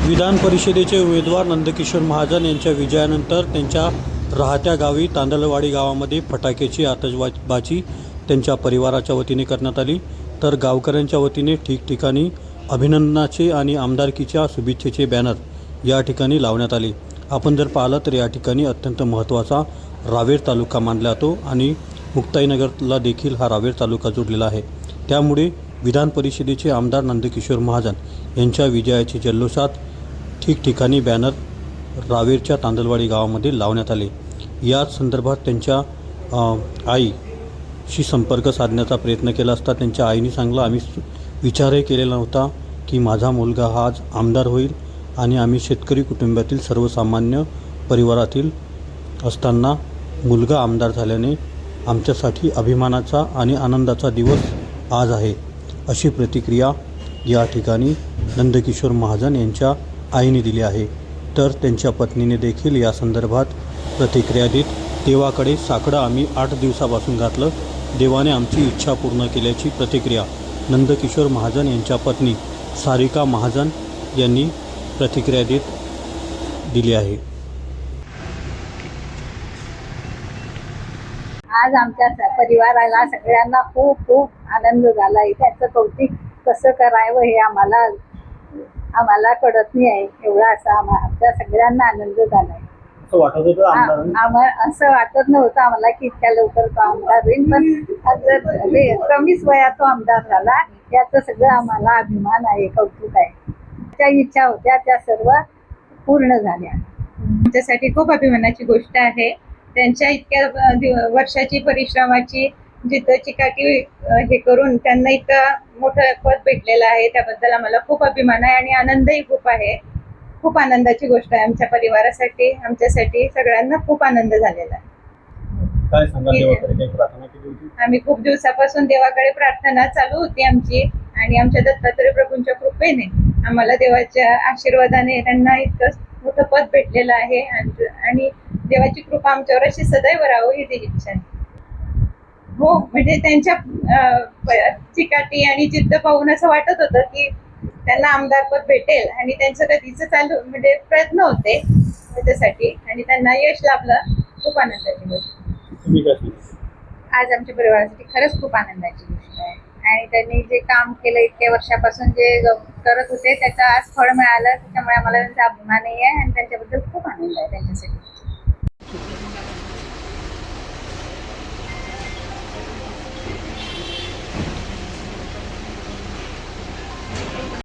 विधान परिषदेचे उमेदवार नंदकिशोर महाजन यांच्या विजयानंतर त्यांच्या राहत्या गावी तांदळवाडी गावामध्ये फटाक्याची आतषबाजी त्यांच्या परिवाराच्या वतीने करण्यात आली, तर गावकऱ्यांच्या वतीने ठिकठिकाणी अभिनंदनाचे आणि आमदारकीच्या शुभेच्छेचे बॅनर या ठिकाणी लावण्यात आले। आपण जर पाहिलं तर या ठिकाणी अत्यंत महत्त्वाचा रावेर तालुका मानला जातो आणि मुक्ताईनगरला देखील हा रावेर तालुका जोडलेला आहे। त्यामुळे विधान परिषदेचे आमदार नंदकिशोर महाजन यांच्या विजयाच्या जल्लोषात ठिकठिकाणी बॅनर रावेरच्या तांदळवाडी गावामध्ये लावण्यात आले। याच संदर्भात त्यांच्या आईशी संपर्क साधण्याचा प्रयत्न केला असता त्यांच्या आईने सांगलं, आम्ही विचारही केलेला नव्हता की माझा मुलगा हा आज आमदार होईल आणि आम्ही शेतकरी कुटुंबातील सर्वसामान्य परिवारातील असताना मुलगा आमदार झाल्याने आमच्यासाठी अभिमानाचा आणि आनंदाचा दिवस आज आहे, अशी प्रतिक्रिया या ठिकाणी नंदकिशोर महाजन यांच्या आईने दिली आहे। तर त्यांच्या पत्नीने देखील या संदर्भात प्रतिक्रिया देत, देवाकडे साकडं आम्ही 8 दिवसापासून घातलं, देवाने आमची इच्छा पूर्ण केल्याची प्रतिक्रिया नंदकिशोर महाजन यांच्या पत्नी सारिका महाजन यांनी प्रतिक्रिया देत दिली आहे। आज आमच्या परिवाराला सगळ्यांना खूप खूप आनंद झाला आहे। त्याचं कौतुक कसं करावं हे आम्हाला कळत नाही आहे, एवढा असा आमच्या सगळ्यांना आनंद झाला आहे। असं वाटत नव्हतं आम्हाला की इतक्या लवकर तो आमदार होईल, पण कमीच वयात तो आमदार झाला, याचं सगळं आम्हाला अभिमान आहे, कौतुक आहे। त्या इच्छा होत्या त्या सर्व पूर्ण झाल्या। आमच्यासाठी खूप अभिमानाची गोष्ट आहे। त्यांच्या इतक्या वर्षाची परिश्रमाची जिद्द चिकाटी हे करून त्यांना इतकं मोठं पद भेटलेलं आहे, त्याबद्दल आम्हाला खूप अभिमान आहे आणि आनंदही खूप आहे। खूप आनंदाची गोष्ट आहे आमच्या परिवारासाठी, आमच्यासाठी सगळ्यांना खूप आनंद झालेला आहे। काय सांगाल, देवाकडे काही प्रार्थना केली होती? आम्ही खूप दिवसापासून देवाकडे प्रार्थना चालू होती आमची, आणि आमच्या दत्तात्रय प्रभूंच्या कृपेने आम्हाला देवाच्या आशीर्वादाने त्यांना इतकं मोठं पद भेटलेलं आहे आणि देवाची कृपा आमच्यावर अशी सदैव राहावं ही इच्छा आहे। हो, म्हणजे त्यांच्या चिकाटी आणि जिद्द पाहून असं वाटत होतं की त्यांना आमदार पद भेटेल, आणि त्यांचं कधीच चालू म्हणजे प्रयत्न होते त्याच्यासाठी, आणि त्यांना यश लाभलं। खूप आनंदाची गोष्ट आज आमच्या परिवारासाठी खरंच खूप आनंदाची गोष्ट आहे, आणि त्यांनी जे काम केलं इतक्या वर्षापासून जे करत होते त्याचं आज फळ मिळालं, त्याच्यामुळे आम्हाला त्यांचा अभिमानही आहे आणि त्यांच्याबद्दल खूप आनंद आहे त्यांच्यासाठी।